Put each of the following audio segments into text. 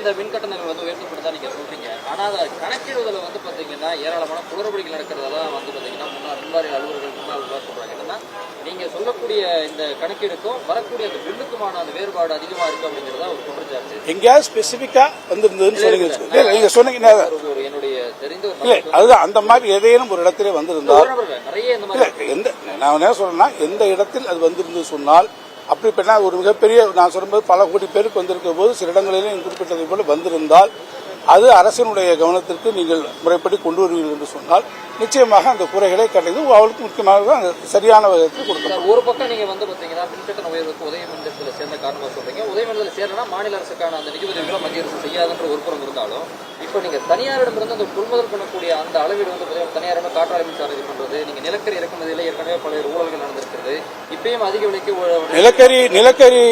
இந்த மின் கட்டணங்கள் வந்து உயர்த்தப்படுதா நீங்க சொல்றீங்க. ஆனா அதை கணக்கிடுவதில் வந்து பாத்தீங்கன்னா ஏராளமான குளறுபடிகள் நடக்கிறதெல்லாம் வந்து பாத்தீங்கன்னா முன்னாள் அலுவலர்கள் முன்னாள் சொல்றாங்க. என்னன்னா நீங்க சொல்லக்கூடிய இந்த கணக்கீடுக்கும் வரக்கூடிய அந்த பில்லுக்குமான அந்த வேறுபாடு அதிகமா இருக்கு அப்படிங்கறத ஒரு குற்றச்சாட்டு. எங்கேயாவது ஸ்பெசிபிக்கா வந்திருந்ததுன்னு சொல்லுங்க. நீங்க சொன்னீங்கன்னா என்னுடைய தெரிந்த அதுதான் அந்த மாதிரி ஏதேனும் ஒரு இடத்திலே வந்திருந்தால் நிறைய இந்த மாதிரி எந்த நான் என்ன சொல்றேன்னா எந்த இடத்தில் அது வந்திருந்து சொன்னால் அப்படிப்பட்ட ஒரு மிகப்பெரிய நான் சொல்லும்போது பல கோடி பேருக்கு வந்திருக்கிற போது சில இடங்களிலும் குறிப்பிட்டதை போல வந்திருந்தால் அது அரசினுடைய கவனத்திற்கு நீங்கள் முறைப்படி கொண்டு வருவீர்கள் என்று சொன்னால் நிச்சயமாக அந்த குறைகளை கண்டது அவளுக்கு முக்கியமாக சரியான விதத்தில் கொடுக்கலாம். ஒரு பக்கம் நீங்க வந்து பாத்தீங்கன்னா மின்கட்டண உயர்வுக்கு உதய மின்திட்டத்தில் சேர்ந்த காரணமாக சொல்றீங்க. உதய மின்திட்டத்தில் சேரனா மாநில அரசுக்கான அந்த நிதி உதவிகளை மத்திய அரசு செய்யாதுன்ற ஒரு புறம் இருந்தாலும் இப்ப நீங்க தனியாரிடமிருந்து அந்த கொள்முதல் பண்ணக்கூடிய அந்த அளவீடு வந்து தனியாரிடம் காற்றாலை மின்சாரம் இது பண்றது, நீங்க நிலக்கரி இறக்குமதியில ஏற்கனவே பல்வேறு ஊழல்கள் நடந்திருக்கிறது. இப்பயும் அதிக விலைக்கு நிலக்கரி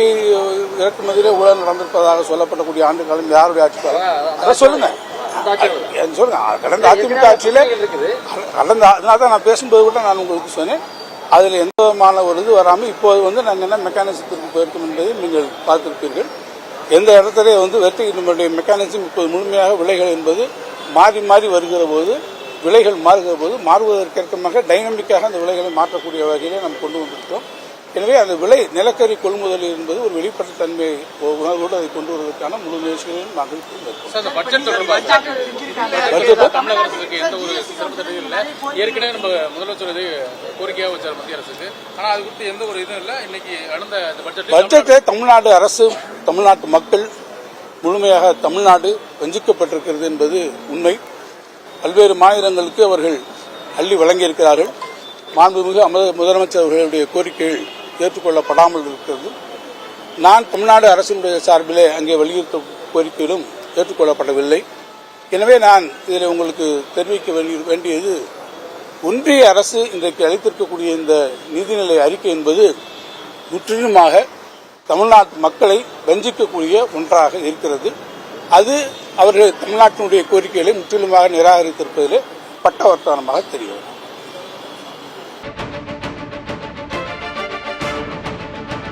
இறக்குமதியிலே ஊழல் நடந்திருப்பதாக சொல்லப்படக்கூடிய ஆண்டு காலம் யாருடைய ஆட்சி சொல்லுங்க சொல்லுங்க. கடந்த அதிமுக ஆட்சியில அதனால்தான் நான் பேசும்போது கூட நான் உங்களுக்கு சொன்னேன் அதுல எந்த விதமான ஒரு இது வராமல் இப்போது வந்து நாங்கள் என்ன மெக்கானிசத்திற்கு போயிருக்கோம் என்பதை நீங்கள் பார்த்திருப்பீர்கள். எந்த இடத்துல வந்து வெற்றி நம்முடைய மெக்கானிசம் இப்போது முழுமையாக விலைகள் என்பது மாறி மாறி வருகிற போது விலைகள் மாறுகிற போது மாறுவதற்கேற்கமாக டைனமிக்காக அந்த விலைகளை மாற்றக்கூடிய வகையிலே நாம் கொண்டு வந்திருக்கிறோம். எனவே அந்த விலை நிலக்கரி கொள்முதல் என்பது ஒரு வெளிப்பட்ட தன்மை உணர்வோடு அதை கொண்டு வருவதற்கான முழு முயற்சிகளையும் நாங்கள் தமிழக அரசுக்கு எந்த ஒரு சிறப்பு திட்டம் இல்லை. ஏற்கனவே நம்ம முதலமைச்சர் கோரிக்கையாக வச்சார் மத்திய அரசுக்கு. ஆனால் அது குறித்து எந்த ஒரு இதுவும் இல்லை. இன்னைக்கு நடந்த பட்ஜெட்டை தமிழ்நாடு அரசு தமிழ்நாட்டு மக்கள் முழுமையாக தமிழ்நாடு வஞ்சிக்கப்பட்டிருக்கிறது என்பது உண்மை. பல்வேறு மாநிலங்களுக்கு அவர்கள் அள்ளி வழங்கியிருக்கிறார்கள். மாண்புமிகு முதலமைச்சர் அவர்களுடைய கோரிக்கைகள் ஏற்றுக்கொள்ளப்படாமல் இருக்கிறது. நான் தமிழ்நாடு அரசினுடைய சார்பிலே அங்கே வலியுறுத்த கோரிக்கைகளும் ஏற்றுக்கொள்ளப்படவில்லை. எனவே நான் இதில் உங்களுக்கு தெரிவிக்க வேண்டியது ஒன்றிய அரசு இன்றைக்கு அளித்திருக்கக்கூடிய இந்த நிதிநிலை அறிக்கை என்பது முற்றிலுமாக தமிழ்நாட்டு மக்களை வஞ்சிக்கக்கூடிய ஒன்றாக இருக்கிறது. அது அவர்கள் தமிழ்நாட்டினுடைய கோரிக்கைகளை முற்றிலுமாக நிராகரித்திருப்பதிலே பட்டவர்த்தனமாக தெரிகிறது.